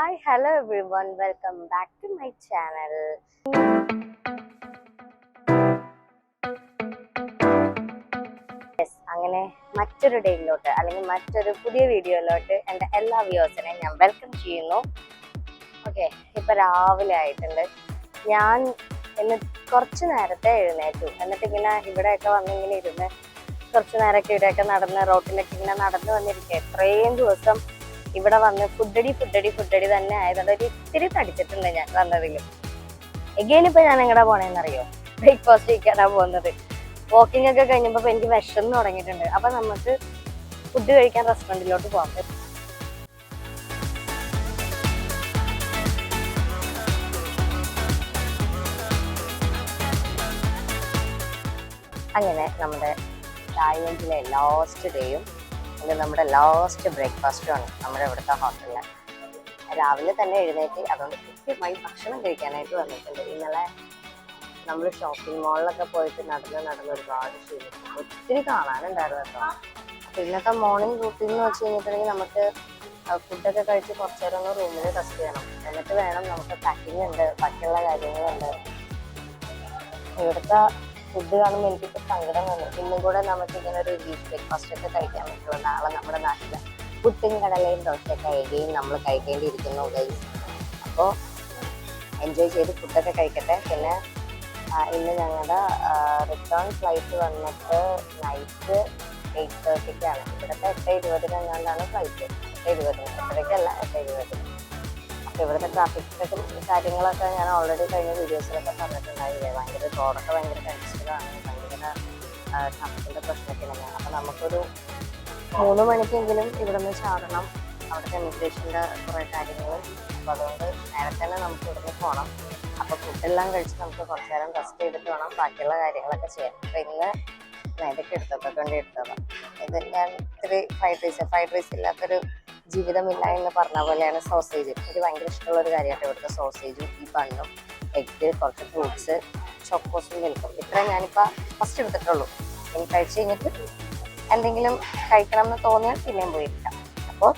Hi, hello everyone. Welcome back to my channel. Yes, അങ്ങനെ മറ്റൊരു ഡേയിലോട്ട് അല്ലെങ്കിൽ മറ്റൊരു പുതിയ വീഡിയോയിലോട്ട് എൻ്റെ എല്ലാ വ്യൂവേഴ്സിനെയും ഞാൻ വെൽക്കം ചെയ്യുന്നു. ഓക്കെ, ഇപ്പൊ രാവിലെ ആയിട്ടുണ്ട്. ഞാൻ ഇന്ന് കുറച്ച് നേരത്തെ എഴുന്നേറ്റു. എന്നിട്ട് ഇങ്ങനെ ഇവിടെയൊക്കെ വന്നിങ്ങനെ ഇരുന്ന് കുറച്ച് നേരമൊക്കെ ഇവിടെയൊക്കെ നടന്ന് റോട്ടിലൊക്കെ ഇങ്ങനെ നടന്നു വന്നിരിക്കുക. എത്രയും ദിവസം ഇവിടെ വന്ന് ഫുഡടി തന്നെ ആയതുകൊണ്ട് ഒരു ഇത്തിരി തടിച്ചിട്ടുണ്ട് ഞാൻ വന്നതിൽ. എഗെയിൻ ഇപ്പൊ ഞാൻ എങ്ങടെ പോണേന്നറിയോ? ബ്രേക്ക്ഫാസ്റ്റ് കഴിക്കാനാ പോകുന്നത്. വാക്കിംഗ് ഒക്കെ കഴിഞ്ഞപ്പോ എനിക്ക് വിശന്ന് തുടങ്ങിയിട്ടുണ്ട്. അപ്പൊ നമുക്ക് ഫുഡ് കഴിക്കാൻ റെസ്റ്റോറൻറ്റിലോട്ട് പോകാം. അങ്ങനെ നമ്മുടെ തായ്ലൻഡിലെ ലാസ്റ്റ് ഡേയും നമ്മുടെ ലാസ്റ്റ് ബ്രേക്ക്ഫാസ്റ്റുമാണ് നമ്മുടെ ഇവിടുത്തെ ഹോട്ടലിൽ. രാവിലെ തന്നെ എഴുന്നേറ്റ് അതുകൊണ്ട് കൃത്യമായി ഭക്ഷണം കഴിക്കാനായിട്ട് വന്നിട്ടുണ്ട്. ഇന്നലെ നമ്മൾ ഷോപ്പിംഗ് മാളിലൊക്കെ പോയിട്ട് നടന്ന് ഒരുപാട് ക്ഷീണിച്ചു. ഒത്തിരി കാണാനുണ്ടായിരുന്നു കേട്ടോ. അപ്പം ഇന്നത്തെ മോർണിംഗ് റൂട്ടീൻ എന്ന് വെച്ച് കഴിഞ്ഞിട്ടുണ്ടെങ്കിൽ നമുക്ക് ഫുഡൊക്കെ കഴിച്ച് കുറച്ച് നേരം ഒന്ന് റൂമിൽ റെസ്റ്റ് ചെയ്യണം. എന്നിട്ട് വേണം നമുക്ക് പാക്കിംഗ് ഉണ്ട്, ബാക്കിയുള്ള കാര്യങ്ങളുണ്ട്. ഇവിടുത്തെ ഫുഡ് കാണുമ്പോൾ എനിക്കിപ്പോൾ സങ്കടം വന്നു. ഇന്നും കൂടെ നമുക്ക് ഇങ്ങനെ ഒരു ബീഫ് ബ്രേക്ക്ഫാസ്റ്റ് ഒക്കെ കഴിക്കാൻ പറ്റുള്ളൂ. നാളെ നമ്മുടെ നാട്ടിൽ പുട്ടും കടലയും ദോശയൊക്കെ കഴിക്കുകയും നമ്മൾ കഴിക്കേണ്ടിയിരിക്കുന്നു ഗൈസ്. അപ്പോൾ എൻജോയ് ചെയ്ത് ഫുഡൊക്കെ കഴിക്കട്ടെ. പിന്നെ ഇന്ന് ഞങ്ങളുടെ റിട്ടേൺ ഫ്ലൈറ്റ് വന്നിട്ട് നൈറ്റ് 8:30-ക്കാണ്. ഇവിടുത്തെ 8:20 ഫ്ലൈറ്റ്. 8:20 എപ്പോഴേക്കല്ല, 8:20. അപ്പോൾ ഇവിടുത്തെ ട്രാഫിക്കും കാര്യങ്ങളൊക്കെ ഞാൻ ഓൾറെഡി കഴിഞ്ഞ വീഡിയോസിലൊക്കെ പറഞ്ഞിട്ടുണ്ടായില്ലേ. റോഡൊക്കെ ഭയങ്കര കൺജസ്റ്റഡാണ്, ഭയങ്കര ട്രാഫിക്കിൻ്റെ പ്രശ്നമൊക്കെ തന്നെയാണ്. അപ്പോൾ നമുക്കൊരു 3 മണിക്കെങ്കിലും ഇവിടെ നിന്ന് ചാടണം. അവിടുത്തെ ഇമിഗ്രേഷൻ്റെ കുറേ കാര്യങ്ങൾ. അപ്പോൾ അതുകൊണ്ട് നേരത്തെ തന്നെ നമുക്ക് ഇവിടുന്ന് പോകണം. അപ്പോൾ ഫുഡെല്ലാം കഴിച്ച് നമുക്ക് കുറച്ച് നേരം റെസ്റ്റ് ചെയ്തിട്ട് വേണം ബാക്കിയുള്ള കാര്യങ്ങളൊക്കെ ചെയ്യാൻ. അപ്പോൾ ഇന്ന് ഇതൊക്കെ എടുത്തതാണ്. ഇത് ഞാൻ ഇത്തിരി ഫ്രൈഡ് റൈസ് ഇല്ലാത്തൊരു ജീവിതമില്ല എന്ന് പറഞ്ഞ പോലെയാണ് സോസേജ്. എനിക്ക് ഭയങ്കര ഇഷ്ടമുള്ളൊരു കാര്യമായിട്ട് ഇവിടുത്തെ സോസേജും ഈ ബണ്ണും എഗ്ഗ്, കുറച്ച് ഫ്രൂട്ട്സ്, ചോക്കോസും മിൽക്കും. ഇത്രയും ഞാനിപ്പോൾ ഫസ്റ്റ് എടുത്തിട്ടുള്ളൂ. ഇനി കഴിച്ച് കഴിഞ്ഞിട്ട് എന്തെങ്കിലും കഴിക്കണം എന്ന് തോന്നിയാൽ പിന്നെയും പോയിരിക്കാം. അപ്പോൾ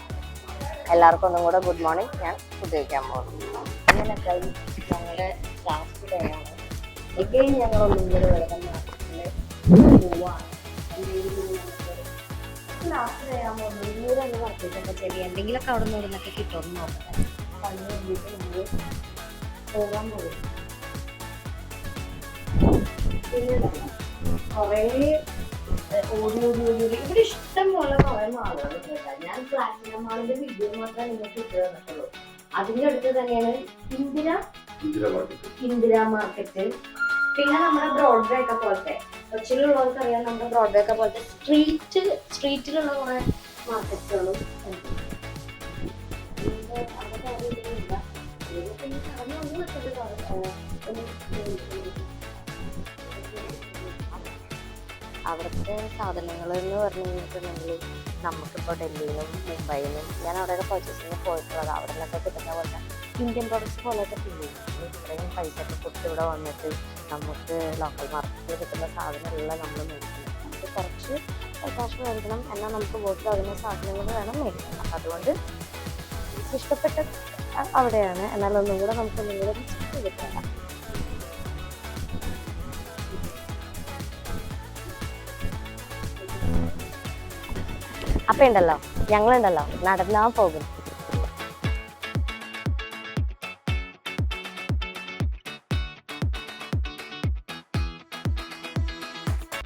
എല്ലാവർക്കും ഒന്നും കൂടെ ഗുഡ് മോർണിംഗ്. ഞാൻ ഫുഡ് കഴിക്കാൻ പോകുന്നു. അങ്ങനെ ഞങ്ങളുടെ ലാസ്റ്റ് ഡേ ആണ്. എഗെയിൻ ഞങ്ങളൊന്നും കൂടെ വെള്ളം പോവാണ്. ലാസ്റ്റ് ഡേ ആകുമ്പോൾ ഒന്നും കൂടെ വർക്കൊക്കെ ചെറിയ എന്തെങ്കിലുമൊക്കെ അവിടെ നിന്ന് ഇവിടുന്നൊക്കെ കിട്ടുമെന്ന് നോക്കട്ടെ. അപ്പം അതിന് വേണ്ടിയിട്ട് നമ്മൾ പോകാൻ പോകും. പിന്നെ കുറേ ഓടി ഇവിടെ ഇഷ്ടം പോലെ കുറേ മാളുകൾ കേട്ടാ. ഞാൻ പ്ലാറ്റിനം മാളിന്റെ വീഡിയോ മാത്രമേ നിങ്ങൾക്ക് ഇട്ട് തന്നിട്ടുള്ളൂ. അതിന്റെ അടുത്ത് തന്നെയാണ് ഇന്ദിര മാർക്കറ്റ്. പിന്നെ നമ്മുടെ ബ്രോഡ്വേ ഒക്കെ പോലത്തെ, കൊച്ചിയിലുള്ളവർക്ക് അറിയാം, നമ്മുടെ ബ്രോഡ്വേ ഒക്കെ പോലത്തെ സ്ട്രീറ്റിലുള്ള കുറെ മാർക്കറ്റുകളും അവിടുത്തെ സാധനങ്ങൾ എന്ന് പറഞ്ഞു കഴിഞ്ഞിട്ടുണ്ടെങ്കിൽ നമുക്കിപ്പോൾ ഡൽഹിയിലും മുംബൈയിലും ഞാൻ അവിടെയൊക്കെ പർച്ചേസിന് പോയിട്ടുള്ളത്. അവിടെ നിന്നൊക്കെ കിട്ടുന്ന പോലെ ഇന്ത്യൻ പ്രോഡക്ട്സ് പോലെയൊക്കെ ഫീൽ ചെയ്യും. ഇത്രയും പൈസ ഒക്കെ കൊടുത്ത് ഇവിടെ വന്നിട്ട് നമുക്ക് ലോക്കൽ മാർക്കറ്റിൽ കിട്ടുന്ന സാധനങ്ങളെല്ലാം നമ്മൾ മേടിക്കണം. നമുക്ക് കുറച്ച് കാശ് മേടിക്കണം, എന്നാൽ നമുക്ക് വീട്ടിൽ അതിന് സാധനങ്ങൾ വേണം മേടിക്കണം. അപ്പം അതുകൊണ്ട് ഇഷ്ടപ്പെട്ട അവിടെയാണ്. എന്നാൽ ഒന്നും കൂടെ നമുക്കൊന്നും കൂടെ ചെക്ക് ചെയ്തിട്ടില്ല. അപ്പം ഉണ്ടല്ലോ, ഞങ്ങളുണ്ടല്ലോ നടന്നാ പോകും.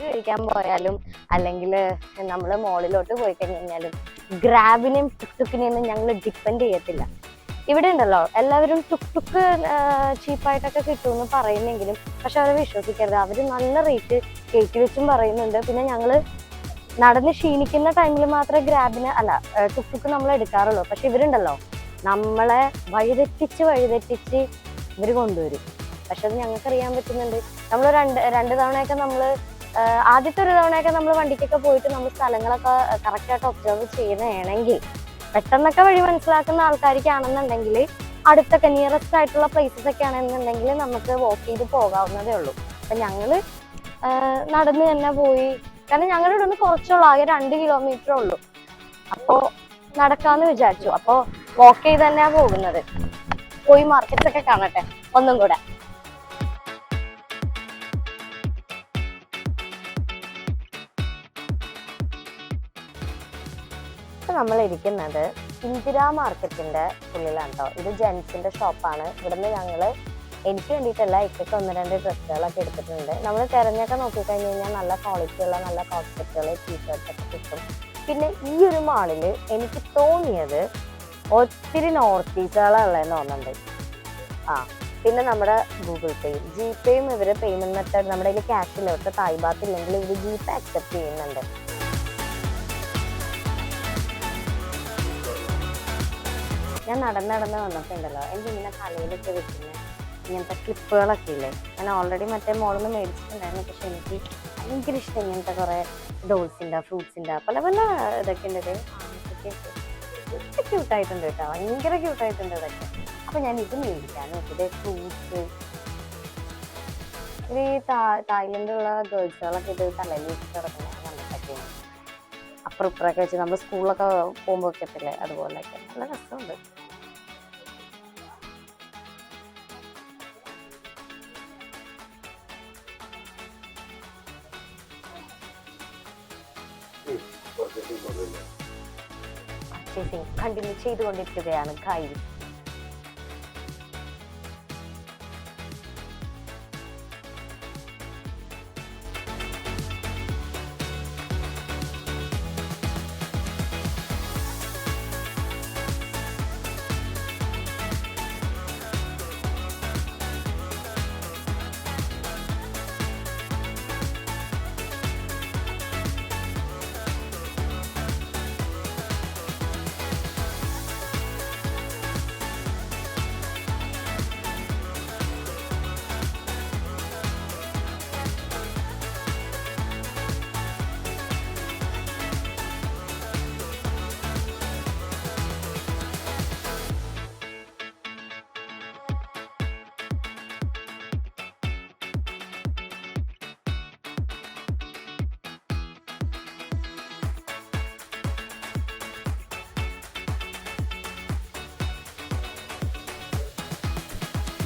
കഴിക്കാൻ പോയാലും അല്ലെങ്കിൽ നമ്മൾ മോളിലോട്ട് പോയി കഴിഞ്ഞാലും ഗ്രാബിനെയും ടുക്ടുക്കിനെയൊന്നും ഞങ്ങൾ ഡിപ്പെൻഡ് ചെയ്യത്തില്ല. ഇവിടെ ഉണ്ടല്ലോ എല്ലാവരും ടുക്ടുക്ക് ചീപ്പായിട്ടൊക്കെ കിട്ടുമെന്ന് പറയുന്നെങ്കിലും പക്ഷെ അവരെ വിശ്വസിക്കരുത്. അവർ നല്ല റേറ്റ് കയറ്റി വെച്ചും പറയുന്നുണ്ട്. പിന്നെ ഞങ്ങൾ നടന്ന് ക്ഷീണിക്കുന്ന ടൈമിൽ മാത്രമേ ഗ്രാബിന് ടുക്ടുക്ക് നമ്മൾ എടുക്കാറുള്ളൂ. പക്ഷെ ഇവരുണ്ടല്ലോ നമ്മളെ വഴിതെറ്റിച്ച് ഇവർ കൊണ്ടുവരും. പക്ഷെ അത് ഞങ്ങൾക്കറിയാൻ പറ്റുന്നുണ്ട്. നമ്മൾ രണ്ട് തവണയൊക്കെ നമ്മൾ ആദ്യത്തെ ഒരു തവണയൊക്കെ നമ്മൾ വണ്ടിക്കൊക്കെ പോയിട്ട് നമ്മൾ സ്ഥലങ്ങളൊക്കെ കറക്റ്റായിട്ട് ഒബ്സർവ് ചെയ്യുന്നതാണെങ്കിൽ പെട്ടെന്നൊക്കെ വഴി മനസ്സിലാക്കുന്ന ആൾക്കാർക്കാണെന്നുണ്ടെങ്കിൽ അടുത്തൊക്കെ നിയറസ്റ്റ് ആയിട്ടുള്ള പ്ലേസസ് ഒക്കെ ആണെന്നുണ്ടെങ്കിൽ നമുക്ക് വാക്ക് ചെയ്ത് പോകാവുന്നതേ ഉള്ളൂ. അപ്പം ഞങ്ങൾ നടന്ന് തന്നെ പോയി. കാരണം ഞങ്ങളുടെ ഇവിടെ നിന്ന് കുറച്ചുള്ളൂ, ആകെ 2 കിലോമീറ്റർ ഉള്ളൂ. അപ്പോൾ നടക്കാമെന്ന് വിചാരിച്ചു. അപ്പോൾ വാക്ക് ചെയ്ത് തന്നെയാ പോകുന്നത്. പോയി മാർക്കറ്റ്സ് ഒക്കെ കാണട്ടെ ഒന്നും കൂടെ. നമ്മൾ ഇരിക്കുന്നത് ഇന്ദിരാ മാർക്കറ്റിന്റെ ഉള്ളിലാണ് കേട്ടോ. ഇത് ജെൻസിന്റെ ഷോപ്പാണ്. ഇവിടുന്ന് ഞങ്ങള് എനിക്ക് വേണ്ടിയിട്ടല്ല, ഇക്കൊക്കെ 1-2 ഡ്രസ്സുകളൊക്കെ എടുത്തിട്ടുണ്ട്. നമ്മൾ തിരഞ്ഞൊക്കെ നോക്കിക്കഴിഞ്ഞ് കഴിഞ്ഞാൽ നല്ല ക്വാളിറ്റിയുള്ള നല്ല കോട്ട്സെറ്റുകൾ, ടീഷർട്ട്സ് ഒക്കെ കിട്ടും. പിന്നെ ഈ ഒരു മാളില് എനിക്ക് തോന്നിയത് ഒത്തിരി നോർത്ത് ഈസ്റ്റുകളാണുള്ളതെന്ന് തോന്നുന്നുണ്ട്. പിന്നെ നമ്മുടെ ഗൂഗിൾ പേയും ജിപേയും ഇവര് പേയ്മെന്റ് മെത്തേഡ് നമ്മുടെ കയ്യിൽ ക്യാഷ് ഇല്ല, ഇവർക്ക് തായ്ബാത്ത് ഇല്ലെങ്കിൽ ഇവര് ജിപേ അക്സെപ്റ്റ് ചെയ്യുന്നുണ്ട്. ഞാൻ നടന്ന് വന്നിട്ടുണ്ടല്ലോ, എനിക്ക് ഇങ്ങനെ തലയിലൊക്കെ വെക്കുന്ന ഇങ്ങനത്തെ ക്ലിപ്പുകളൊക്കെ ഇല്ലേ, ഞാൻ ഓൾറെഡി മറ്റേ മോളൊന്ന് മേടിച്ചിട്ടുണ്ടായിരുന്നു. പക്ഷെ എനിക്ക് ഭയങ്കര ഇഷ്ടം ഇങ്ങനത്തെ കുറെ ഡോൾസിൻ്റെ, ഫ്രൂട്ട്സിൻ്റെ പല പല ഇതൊക്കെ ഉണ്ട്. ക്യൂട്ടായിട്ടുണ്ട് കേട്ടോ, ഭയങ്കര ക്യൂട്ടായിട്ടുണ്ട് ഇതൊക്കെ. അപ്പൊ ഞാൻ ഇത് മേടിക്കാൻ നോക്കിയത് ഫ്രൂട്ട്സ്. ഇത് തായ്ലൻഡിലുള്ള ഗേൾസുകളൊക്കെ ഇത് തലയിൽ വെച്ച് കിടക്കുന്നത് കണ്ടിട്ടൊക്കെയാണ്. അപ്പുറം ഇപ്പുറമൊക്കെ വെച്ച് നമ്മൾ സ്കൂളിലൊക്കെ പോകുമ്പോൾ വെക്കത്തില്ലേ, അതുപോലെയൊക്കെ നല്ല രസമുണ്ട്. കണ്ടിന്യൂ ചെയ്തുകൊണ്ടിരിക്കുകയാണ് ഗൈസ്.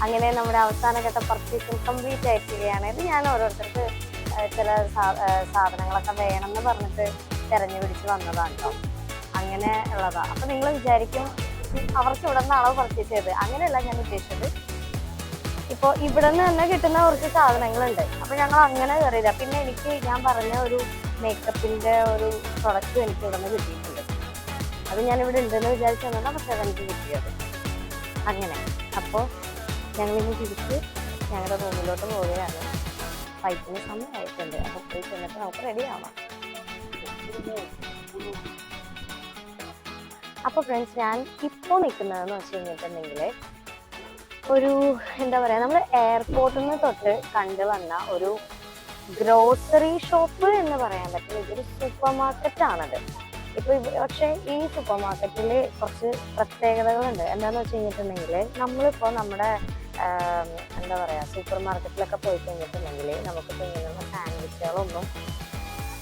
അങ്ങനെ നമ്മുടെ അവസാനഘട്ട പർച്ചേസിങ് കംപ്ലീറ്റ് ആയിരിക്കുകയാണ്. ഇത് ഞാൻ ഓരോരുത്തർക്ക് ചില സാധനങ്ങളൊക്കെ വേണമെന്ന് പറഞ്ഞിട്ട് തിരഞ്ഞുപിടിച്ച് വന്നതാണ് കേട്ടോ. അങ്ങനെ ഉള്ളതാ. അപ്പൊ നിങ്ങൾ വിചാരിക്കും അവർക്ക് ഇവിടെ നിന്ന് അളവ് പർച്ചേസ് ചെയ്ത്, അങ്ങനെയല്ല ഞാൻ ഉദ്ദേശിച്ചത്. ഇപ്പോൾ ഇവിടെ നിന്ന് തന്നെ കിട്ടുന്ന കുറച്ച് സാധനങ്ങളുണ്ട്. അപ്പൊ ഞങ്ങൾ അങ്ങനെ കയറിയതാ. പിന്നെ എനിക്ക് ഞാൻ പറഞ്ഞ ഒരു മേക്കപ്പിന്റെ ഒരു പ്രൊഡക്റ്റ് എനിക്ക് ഇവിടെ നിന്ന് കിട്ടിയിട്ടുണ്ട്. അത് ഞാനിവിടെ ഉണ്ടെന്ന് വിചാരിച്ചു തന്നാണ്, പക്ഷെ അതെനിക്ക് കിട്ടിയത്. അങ്ങനെ അപ്പോൾ ഞങ്ങളിന്ന് തിരിച്ച് ഞങ്ങളുടെ റൂമിലോട്ട് പോവുകയാണ്. ഫൈറ്റിന് സമയമായിട്ടുണ്ട്. അപ്പോൾ പോയി ചെന്നിട്ട് നമുക്ക് റെഡി ആവാം. അപ്പോൾ ഫ്രണ്ട്സ്, ഞാൻ ഇപ്പോൾ നിൽക്കുന്നതെന്ന് വെച്ച് കഴിഞ്ഞിട്ടുണ്ടെങ്കിൽ ഒരു എന്താ പറയുക, നമ്മൾ എയർപോർട്ടിൽ നിന്ന് തൊട്ട് കണ്ടു വന്ന ഒരു ഗ്രോസറി ഷോപ്പ് എന്ന് പറയാൻ പറ്റില്ല, ഇതൊരു സൂപ്പർ മാർക്കറ്റാണത്. ഇപ്പോൾ പക്ഷേ ഈ സൂപ്പർ മാർക്കറ്റിൽ കുറച്ച് പ്രത്യേകതകളുണ്ട്. എന്താണെന്ന് വെച്ച് കഴിഞ്ഞിട്ടുണ്ടെങ്കിൽ നമ്മളിപ്പോൾ നമ്മുടെ എന്താ പറയുക സൂപ്പർ മാർക്കറ്റിലൊക്കെ പോയി കഴിഞ്ഞിട്ടുണ്ടെങ്കിൽ നമുക്കിപ്പോൾ ഇങ്ങനെയുള്ള സാൻഡ്വിച്ചുകളൊന്നും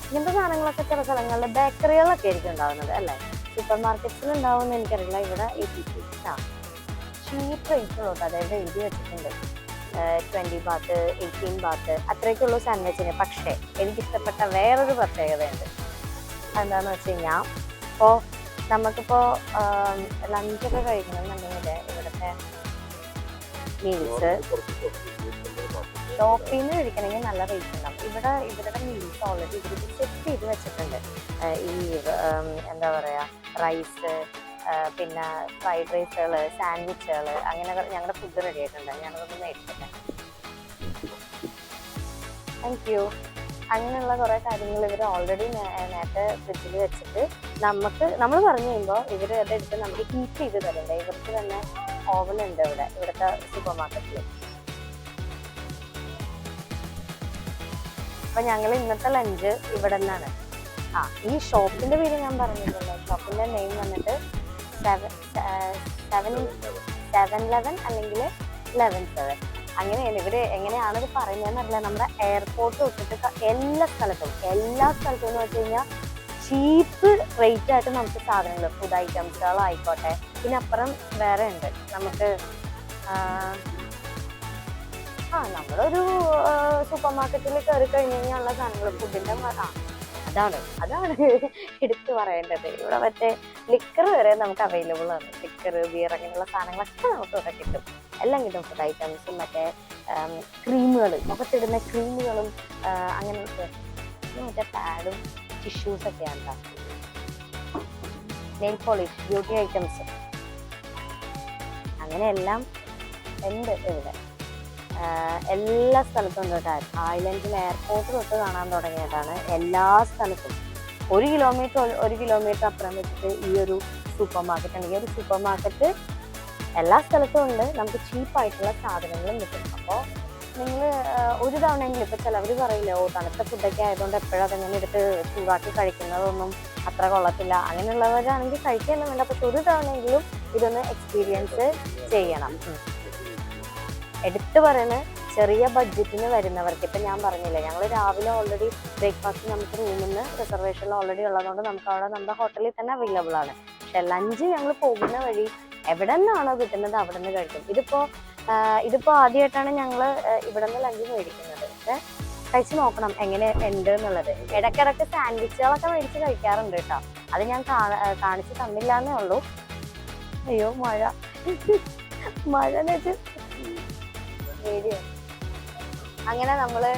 ഇങ്ങനത്തെ സാധനങ്ങളൊക്കെ ചില സ്ഥലങ്ങളിൽ ബേക്കറികളൊക്കെ ആയിരിക്കും ഉണ്ടാകുന്നത് അല്ലേ. സൂപ്പർ മാർക്കറ്റ്സിൽ ഉണ്ടാവുമെന്ന് എനിക്കറിയില്ല. ഇവിടെ 80 ചീപ്പ് റേറ്റുള്ളൂ. അതായത് എഴുതി വെച്ചിട്ടുണ്ട് 20 ബാത്ത് 18 ബാത്ത് അത്രയൊക്കെയുള്ളൂ സാൻഡ്വിച്ചിന്. പക്ഷേ എനിക്കിഷ്ടപ്പെട്ട വേറൊരു പ്രത്യേകതയുണ്ട്. എന്താണെന്ന് വെച്ച് കഴിഞ്ഞാൽ, ഇപ്പോൾ നമുക്കിപ്പോൾ ലഞ്ചൊക്കെ കഴിക്കണമെന്നുണ്ടെങ്കിൽ ഇവിടുത്തെ മീൽസ് ഷോപ്പിൽ നിന്ന് കഴിക്കണമെങ്കിൽ നല്ല റേറ്റ് ഉണ്ടാവും. ഇവരുടെ മീൽസ് ഓൾറെഡി ഇവർ സെറ്റ് ചെയ്ത് വെച്ചിട്ടുണ്ട്. ഈ എന്താ പറയുക റൈസ്, പിന്നെ ഫ്രൈഡ് റൈസുകൾ, സാൻഡ്വിച്ചുകൾ, അങ്ങനെ ഞങ്ങളുടെ ഫുഡ് റെഡി ആയിട്ടുണ്ട്. ഞാനതൊന്ന് മേടിക്കട്ടെ. Thank you. അങ്ങനെയുള്ള കുറേ കാര്യങ്ങൾ ഇവർ ഓൾറെഡി നേരത്തെ ഫ്രിഡ്ജിൽ വെച്ചിട്ട് നമ്മൾ പറഞ്ഞു കഴിയുമ്പോൾ ഇവർ അതെടുത്ത് നമുക്ക് ഹീറ്റ് ചെയ്ത് തരണ്ടേ. ഇവർക്ക് തന്നെ ഓവൻ ഉണ്ട് ഇവിടുത്തെ സൂപ്പർ മാർക്കറ്റിൽ. അപ്പൊ ഞങ്ങൾ ഇന്നത്തെ ലഞ്ച് ഇവിടെ നിന്നാണ്. ഈ ഷോപ്പിന്റെ പേര് ഞാൻ പറഞ്ഞിട്ടുണ്ടല്ലോ. ഷോപ്പിന്റെ നെയിം വന്നിട്ട് 7-11 അല്ലെങ്കിൽ 11-7 അങ്ങനെയാണ്. ഇവര് എങ്ങനെയാണിത് പറയുന്നതെന്ന് അറിയില്ല. നമ്മുടെ എയർപോർട്ട് തൊട്ടിട്ട് എല്ലാ സ്ഥലത്തും എന്ന് വെച്ച് കഴിഞ്ഞാൽ ചീപ്പ് റേറ്റ് ആയിട്ട് നമുക്ക് സാധനങ്ങൾ, ഫുഡ് ഐറ്റംസുകളായിക്കോട്ടെ, പിന്നെ അപ്പുറം വേറെ ഉണ്ട് നമുക്ക്. നമ്മളൊരു സൂപ്പർ മാർക്കറ്റിൽ കയറി കഴിഞ്ഞ് കഴിഞ്ഞാലുള്ള സാധനങ്ങൾ ഫുഡിന്റെ അതാണ് എടുത്തു പറയേണ്ടത്. ഇവിടെ മറ്റേ ലിക്കർ വരെ നമുക്ക് അവൈലബിൾ ആണ്. ലിക്കർ, ബിയർ അങ്ങനെയുള്ള സാധനങ്ങളൊക്കെ നമുക്ക് ഇവിടെ കിട്ടും. എല്ലാം കിട്ടും. ഫുഡ് ഐറ്റംസും മറ്റേ ക്രീമുകൾ, മുഖത്തിടുന്ന ക്രീമുകളും അങ്ങനെയൊക്കെ. മറ്റേ പാഡും ടിഷ്യൂസൊക്കെയാണ് കേട്ടോ. നെയിൽ പോളിഷ്, ബ്യൂട്ടി ഐറ്റംസ്, അങ്ങനെയെല്ലാം ഉണ്ട് ഇവിടെ. എല്ലാ സ്ഥലത്തും ഉണ്ട് കേട്ടോ. തായ്ലൻഡിൽ എയർപോർട്ട് തൊട്ട് കാണാൻ തുടങ്ങിയതാണ്. എല്ലാ സ്ഥലത്തും 1 കിലോമീറ്റർ അപ്പുറം വെച്ചിട്ട് ഈ ഒരു സൂപ്പർ മാർക്കറ്റ് ഉണ്ട്. ഈ ഒരു സൂപ്പർ മാർക്കറ്റ് എല്ലാ സ്ഥലത്തും ഉണ്ട്. നമുക്ക് ചീപ്പായിട്ടുള്ള സാധനങ്ങളും കിട്ടും. അപ്പോൾ നിങ്ങൾ ഒരു തവണയെങ്കിലും, ഇപ്പം ചിലവർ പറയില്ല, തണുത്ത ഫുഡൊക്കെ ആയതുകൊണ്ട് എപ്പോഴും അതങ്ങനെ എടുത്ത് ചൂടാക്കി കഴിക്കുന്നതൊന്നും അത്ര കൊള്ളത്തില്ല. അങ്ങനെയുള്ളവരാണെങ്കിൽ കഴിക്കാനൊന്നും വേണ്ട. പക്ഷെ ഒരു തവണയെങ്കിലും ഇതൊന്ന് എക്സ്പീരിയൻസ് ചെയ്യണം. എടുത്തു പറയുന്നത് ചെറിയ ബഡ്ജറ്റിന് വരുന്നവർക്ക്. ഇപ്പം ഞാൻ പറഞ്ഞില്ലേ, ഞങ്ങൾ രാവിലെ ഓൾറെഡി ബ്രേക്ക്ഫാസ്റ്റ് നമുക്ക് റൂമിൽ നിന്ന് റിസർവേഷനിൽ ഓൾറെഡി ഉള്ളതുകൊണ്ട് നമുക്ക് അവിടെ നമ്മുടെ ഹോട്ടലിൽ തന്നെ അവൈലബിൾ ആണ്. പക്ഷെ ലഞ്ച് ഞങ്ങൾ പോകുന്ന വഴി എവിടെ നിന്നാണോ കിട്ടുന്നത് അവിടെ നിന്ന് കഴിക്കും. ഇതിപ്പോൾ ആദ്യമായിട്ടാണ് ഞങ്ങൾ ഇവിടെ നിന്ന് ലഞ്ച് മേടിക്കുന്നത്. പക്ഷെ കഴിച്ച് നോക്കണം എങ്ങനെ ഉണ്ട് എന്നുള്ളത്. ഇടയ്ക്കിടയ്ക്ക് സാൻഡ്വിച്ചുകളൊക്കെ മേടിച്ച് കഴിക്കാറുണ്ട് കേട്ടോ. അത് ഞാൻ കാണിച്ച് തന്നില്ല എന്നേ ഉള്ളൂ. അയ്യോ മഴ വെച്ച് അങ്ങനെ നമ്മള്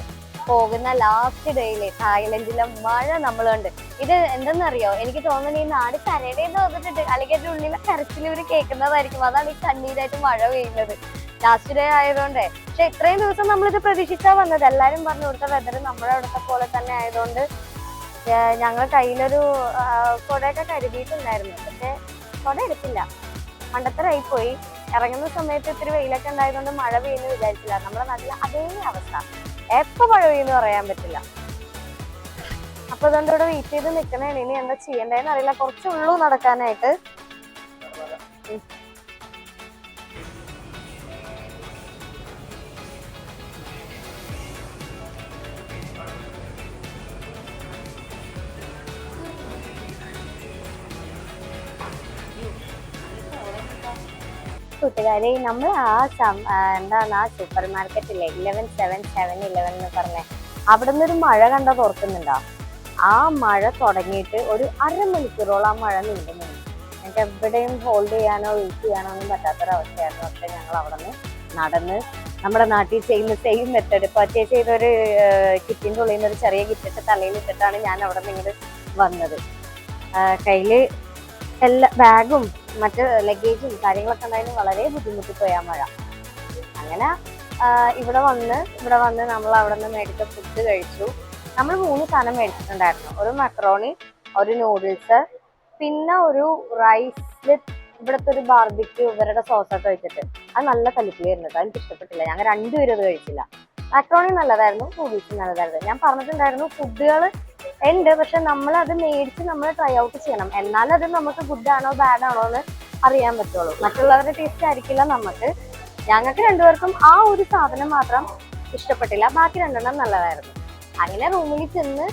പോകുന്ന ലാസ്റ്റ് ഡേയില് തായ്ലൻഡിലെ മഴ നമ്മൾ കണ്ട്. ഇത് എന്തെന്നറിയോ, എനിക്ക് തോന്നുന്നു ഈ നാട് കരയുടെന്ന് തോന്നിട്ടുണ്ട്, അല്ലെങ്കിൽ അതിന്റെ ഉള്ളിലെ കരച്ചിൽ ഇവര് കേൾക്കുന്നതായിരിക്കും. അതാണ് ഈ കണ്ണീരായിട്ട് മഴ പെയ്യുന്നത് ലാസ്റ്റ് ഡേ ആയതുകൊണ്ട്. പക്ഷെ ഇത്രയും ദിവസം നമ്മളിത് പ്രതീക്ഷിച്ചാ വന്നത്. എല്ലാരും പറഞ്ഞു കൊടുത്ത വെതർ നമ്മുടെ അവിടുത്തെ പോലെ തന്നെ ആയതുകൊണ്ട് ഞങ്ങൾ കയ്യിലൊരു കുടയൊക്കെ കരുതിയിട്ടുണ്ടായിരുന്നു. പക്ഷെ കുട എടുത്തില്ല, മണ്ടത്തരായി പോയി. ഇറങ്ങുന്ന സമയത്ത് ഇത്തിരി വെയിലൊക്കെ ഉണ്ടായതുകൊണ്ട് മഴ പെയ്യുന്നു വിചാരിച്ചില്ല. നമ്മുടെ നാട്ടിൽ അതേ അവസ്ഥ, എപ്പോ മഴ പെയ്യുന്നു പറയാൻ പറ്റില്ല. അപ്പൊ അതുകൊണ്ട് ഇവിടെ വെയിറ്റ് ചെയ്ത് നിൽക്കണേ. ഇനി എന്താ ചെയ്യണ്ടേന്ന് അറിയില്ല. കുറച്ചുള്ളൂ നടക്കാനായിട്ട്. കൂട്ടുകാരെ, നമ്മൾ എന്താണ് ആ സൂപ്പർ മാർക്കറ്റില്ലേ 11/7/11 എന്ന് പറഞ്ഞേ, അവിടെ നിന്നൊരു മഴ കണ്ടത് ഓർക്കുന്നുണ്ടോ? ആ മഴ തുടങ്ങിയിട്ട് ഒരു അരമണിക്കൂറോളം ആ മഴ നീണ്ടുന്നുണ്ട്. ഞങ്ങൾക്ക് എവിടെയും ഹോൾഡ് ചെയ്യാനോ വെയിറ്റ് ചെയ്യാനോ ഒന്നും പറ്റാത്തൊരവസ്ഥയായിരുന്നു. പക്ഷെ ഞങ്ങൾ അവിടെ നിന്ന് നടന്ന് നമ്മുടെ നാട്ടിൽ ചെയ്യുന്ന സെയിം മെത്തേഡ് പർച്ചേസ് ചെയ്തൊരു കിറ്റിൻ്റെ ഉള്ളിൽ നിന്ന് ഒരു ചെറിയ കിറ്റിട്ട് തലയിൽ ഇട്ടിട്ടാണ് ഞാൻ അവിടെ നിന്ന് ഇങ്ങോട്ട് വന്നത്. കയ്യിൽ എല്ലാ ബാഗും മറ്റ് ലഗേജും കാര്യങ്ങളൊക്കെ ഉണ്ടായിരുന്നു. വളരെ ബുദ്ധിമുട്ടിപ്പോയി ആ മഴ. അങ്ങനെ ഇവിടെ വന്ന് നമ്മൾ അവിടെ നിന്ന് മേടിച്ച ഫുഡ് കഴിച്ചു. നമ്മൾ 3 സാധനം മേടിച്ചിട്ടുണ്ടായിരുന്നു. ഒരു മക്രോണി, ഒരു നൂഡിൽസ്, പിന്നെ ഒരു റൈസ് ഇവിടുത്തെ ഒരു ബാർബിക്യൂ ഇവരുടെ സോസൊക്കെ വെച്ചിട്ട്. അത് നല്ല കലിപ്പിലായിരുന്നു. എനിക്ക് ഇഷ്ടപ്പെട്ടില്ല. ഞങ്ങൾ 2 പേരും അത് കഴിച്ചില്ല. മക്രോണി നല്ലതായിരുന്നു, നൂഡിൽസ് നല്ലതായിരുന്നു. ഞാൻ പറഞ്ഞിട്ടുണ്ടായിരുന്നു ഫുഡുകൾ ഉണ്ട്, പക്ഷെ നമ്മൾ അത് മേടിച്ച് നമ്മൾ ട്രൈ ഔട്ട് ചെയ്യണം. എന്നാലും അത് നമുക്ക് ഗുഡ് ആണോ ബാഡ് ആണോ എന്ന് അറിയാൻ പറ്റുള്ളൂ. മറ്റുള്ളവരുടെ ടേസ്റ്റ് ആയിരിക്കില്ല നമുക്ക്. ഞങ്ങൾക്ക് 2 പേർക്കും ആ ഒരു സാധനം മാത്രം ഇഷ്ടപ്പെട്ടില്ല. ബാക്കി 2 നല്ലതായിരുന്നു. അങ്ങനെ റൂമിൽ ചെന്ന്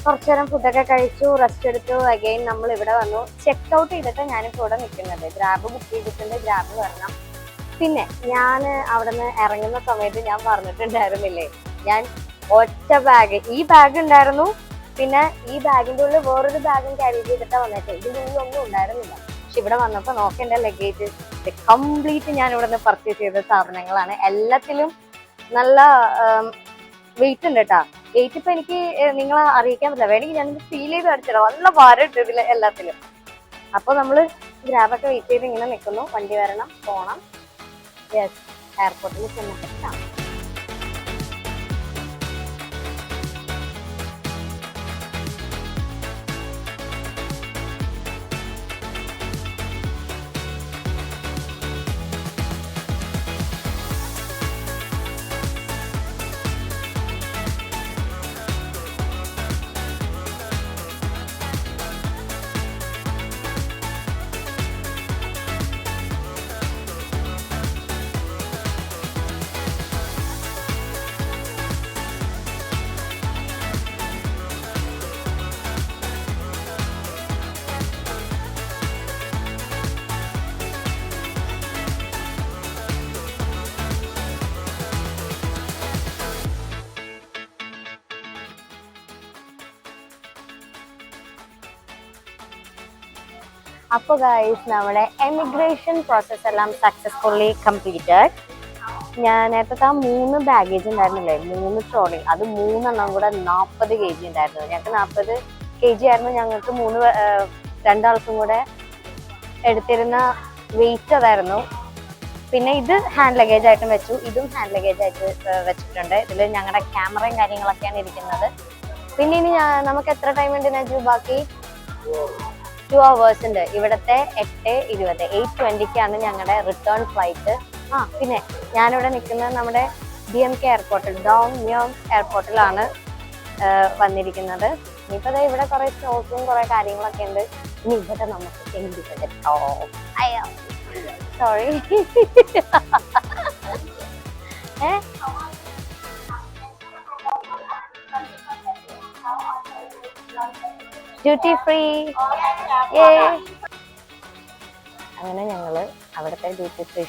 കുറച്ചു നേരം ഫുഡൊക്കെ കഴിച്ചു, റെസ്റ്റ് എടുത്തു. അഗെയിൻ നമ്മൾ ഇവിടെ വന്നു. ചെക്ക് ഔട്ട് ചെയ്തിട്ട് ഞാനിപ്പോൾ ഇവിടെ നിൽക്കുന്നത്. ഗ്രാബ് ബുക്ക് ചെയ്തിട്ടുണ്ട്, ഗ്രാബ് വരണം. പിന്നെ ഞാൻ അവിടെ നിന്ന് ഇറങ്ങുന്ന സമയത്ത് ഞാൻ പറഞ്ഞിട്ടുണ്ടായിരുന്നില്ലേ, ഞാൻ ഒറ്റ ബാഗ്, ഈ ബാഗ് ഉണ്ടായിരുന്നു, പിന്നെ ഈ ബാഗിന്റെ ഉള്ളിൽ വേറൊരു ബാഗും ക്യാരി ചെയ്തിട്ടാ വന്നിട്ട്. ഇതിന്റെ ഉള്ളിൽ ഒന്നും ഉണ്ടായിരുന്നില്ല. പക്ഷെ ഇവിടെ വന്നപ്പോ നോക്കേണ്ട ലഗേജ് കംപ്ലീറ്റ് ഞാൻ ഇവിടെ നിന്ന് പർച്ചേസ് ചെയ്ത സാധനങ്ങളാണ്. എല്ലാത്തിലും നല്ല വെയിറ്റ് ഉണ്ട് കേട്ടാ. വെയിറ്റ് ഇപ്പൊ എനിക്ക് നിങ്ങളെ അറിയിക്കാൻ പറ്റില്ല. വേണമെങ്കിൽ ഞാൻ ഫീൽ ചെയ്ത് കാണിച്ചില്ല. നല്ല ഭാരം ഉണ്ട് ഇതിൽ എല്ലാത്തിലും. അപ്പൊ നമ്മള് ഗ്രാബൊക്കെ വെയിറ്റ് ചെയ്ത് ഇങ്ങനെ നിൽക്കുന്നു. വണ്ടി വരണം, പോണം. യെസ്, എയർപോർട്ടിൽ ചെന്നിട്ട് അപ്പോൾ ഗൈസ് നമ്മുടെ എമിഗ്രേഷൻ പ്രോസസ് എല്ലാം സക്സസ്ഫുള്ളി കംപ്ലീറ്റഡ്. ഞാൻ നേരത്തെ ആ 3 ബാഗേജ് ഉണ്ടായിരുന്നില്ലേ, 3 ട്രോളി, അത് 3 കൂടെ 40 kg ഉണ്ടായിരുന്നു. ഞങ്ങൾക്ക് 40 kg ആയിരുന്നു. ഞങ്ങൾക്ക് രണ്ടാൾക്കും കൂടെ എടുത്തിരുന്ന വെയിറ്റ് അതായിരുന്നു. പിന്നെ ഇത് ഹാൻഡ് ലഗേജ് ആയിട്ടും വെച്ചു, ഇതും ഹാൻഡ് ലഗേജ് ആയിട്ട് വെച്ചിട്ടുണ്ട്. ഇതിൽ ഞങ്ങളുടെ ക്യാമറയും കാര്യങ്ങളൊക്കെയാണ് ഇരിക്കുന്നത്. പിന്നെ ഇനി നമുക്ക് എത്ര ടൈം ഉണ്ട് നജു? ബാക്കി 2 hours ഉണ്ട്. ഇവിടത്തെ 8:20 8:20 ഞങ്ങളുടെ റിട്ടേൺ ഫ്ലൈറ്റ്. പിന്നെ ഞാനിവിടെ നിൽക്കുന്നത് നമ്മുടെ DMK എയർപോർട്ടിൽ, ഡോങ് മ്യോങ് എയർപോർട്ടിലാണ് വന്നിരിക്കുന്നത്. ഇനിയിപ്പോൾ ഇവിടെ കുറെ സ്റ്റോക്സും കുറെ കാര്യങ്ങളൊക്കെ ഉണ്ട്. ഇനി ഇവിടെ നമുക്ക് സോറി ഡ്യൂട്ടി ഫ്രീ. അങ്ങനെ ഞങ്ങള് അവിടുത്തെ ഡ്യൂട്ടി ഫ്രീ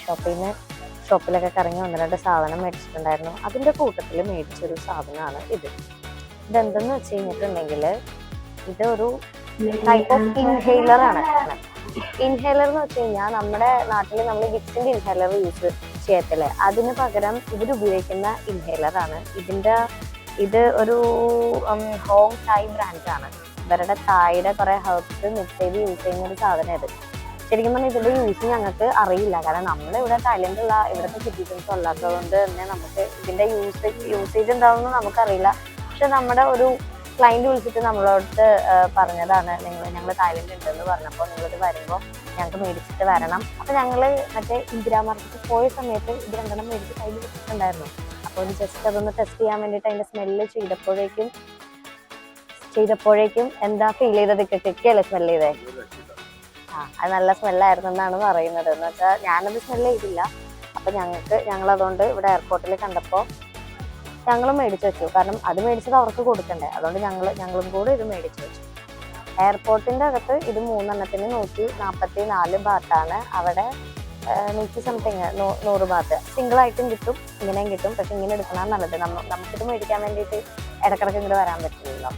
ഷോപ്പിലൊക്കെ കറങ്ങി 1-2 സാധനം മേടിച്ചിട്ടുണ്ടായിരുന്നു. അതിന്റെ കൂട്ടത്തിൽ മേടിച്ചൊരു സാധനമാണ് ഇത്. ഇതെന്തെന്ന് വെച്ച് കഴിഞ്ഞിട്ടുണ്ടെങ്കിൽ ഇതൊരു ടൈപ്പ് ഓഫ് ഇൻഹേലർ ആണ്. ഇൻഹേലർ എന്ന് വെച്ച് കഴിഞ്ഞാൽ നമ്മുടെ നാട്ടിൽ നമ്മൾ വിക്സിന്റെ ഇൻഹേലർ യൂസ് ചെയ്യത്തില്ലേ, അതിന് പകരം ഇവരുപയോഗിക്കുന്ന ഇൻഹേലർ ആണ്. ഇത് ഒരു ഹോങ് തായ് ബ്രാൻഡാണ്. ഇവരുടെ തായുടെ കുറെ ഹെർബ്സ് മിക്സ് ചെയ്ത് യൂസ് ചെയ്യുന്ന ഒരു സാധനം ഇത്. ശരിക്കും പറഞ്ഞാൽ ഇതിന്റെ യൂസ് ഞങ്ങൾക്ക് അറിയില്ല, കാരണം നമ്മളിവിടെ തായ്ലൻഡുള്ള ഇവിടുത്തെ സിറ്റിസൺസ് അല്ലാത്തത് കൊണ്ട് തന്നെ നമുക്ക് ഇതിന്റെ യൂസേജ് എന്താണെന്ന് നമുക്കറിയില്ല. പക്ഷെ നമ്മുടെ ഒരു ക്ലൈന്റ് വിളിച്ചിട്ട് നമ്മളോട് പറഞ്ഞതാണ്, ഞങ്ങൾ തായ്ലൻഡ് ഉണ്ടെന്ന് പറഞ്ഞപ്പോൾ നിങ്ങളിത് വരുമ്പോൾ ഞങ്ങൾക്ക് മേടിച്ചിട്ട് വരണം. അപ്പോൾ ഞങ്ങൾ മറ്റേ ഇന്ദിരാ മാർക്കറ്റിൽ പോയ സമയത്ത് ഇത് 2 മേടിച്ച് കയ്യിൽ വെച്ചിട്ടുണ്ടായിരുന്നു. അപ്പോൾ ജസ്റ്റ് അതൊന്ന് ടെസ്റ്റ് ചെയ്യാൻ വേണ്ടിയിട്ട് അതിന്റെ സ്മെല്ല് ചെയ്തപ്പോഴേക്കും എന്താ ഫീൽ ചെയ്തത്? കിട്ടിയല്ലേ സ്മെല്ല് ചെയ്തേ? അത് നല്ല സ്മെല്ലായിരുന്നു എന്നാണ് പറയുന്നത്. എന്ന് വെച്ചാൽ ഞാനത് സ്മെല്ല് ചെയ്തില്ല. അപ്പം ഞങ്ങളതുകൊണ്ട് ഇവിടെ എയർപോർട്ടിൽ കണ്ടപ്പോൾ ഞങ്ങൾ മേടിച്ചു വെച്ചു. കാരണം അത് മേടിച്ചത് അവർക്ക് കൊടുക്കണ്ടേ, അതുകൊണ്ട് ഞങ്ങളും കൂടെ ഇത് മേടിച്ചു വെച്ചു. എയർപോർട്ടിൻ്റെ അകത്ത് ഇത് 3 144 ബാത്താണ്. അവിടെ 100 സംതിങ് 100 ബാത്ത്. സിംഗിളായിട്ടും കിട്ടും, ഇങ്ങനെയും കിട്ടും. പക്ഷെ ഇങ്ങനെ എടുക്കണം നല്ലത്. നമുക്കിത് മേടിക്കാൻ വേണ്ടിയിട്ട് ഇടക്കിടക്ക് ഇങ്ങോട്ട് വരാൻ പറ്റില്ലല്ലോ.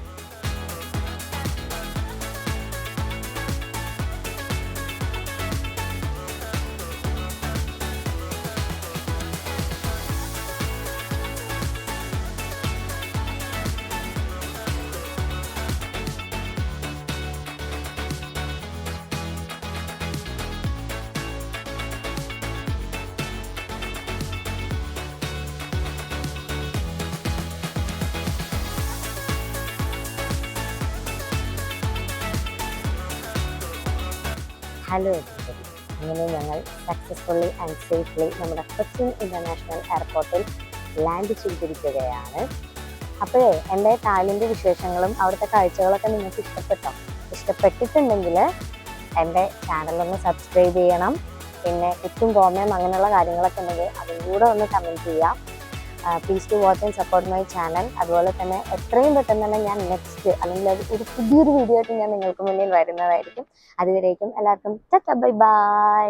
ഹലോ എവരിബഡി, അങ്ങനെ ഞങ്ങൾ സക്സസ്ഫുള്ളി ആൻഡ് സേഫ്ലി നമ്മുടെ കൊച്ചിൻ ഇൻ്റർനാഷണൽ എയർപോർട്ടിൽ ലാൻഡ് ചെയ്തിരിക്കുകയാണ്. അപ്പോഴേ എൻ്റെ തായ്ലൻഡ് വിശേഷങ്ങളും അവിടുത്തെ കാഴ്ചകളൊക്കെ നിങ്ങൾക്ക് ഇഷ്ടപ്പെട്ടിട്ടുണ്ടെങ്കിൽ എൻ്റെ ചാനലൊന്ന് സബ്സ്ക്രൈബ് ചെയ്യണം. പിന്നെ കുറ്റും കോമയും അങ്ങനെയുള്ള കാര്യങ്ങളൊക്കെ ഉണ്ടെങ്കിൽ അതും കൂടെ ഒന്ന് കമൻറ്റ് ചെയ്യാം. Please to watch and support my channel. അതുപോലെ തന്നെ എത്രയും പെട്ടെന്ന് തന്നെ ഞാൻ നെക്സ്റ്റ് അല്ലെങ്കിൽ ഒരു പുതിയൊരു വീഡിയോ ആയിട്ട് ഞാൻ നിങ്ങൾക്ക് മുന്നിൽ വരുന്നതായിരിക്കും. അതുവരേക്കും എല്ലാവർക്കും ബൈ ബൈ.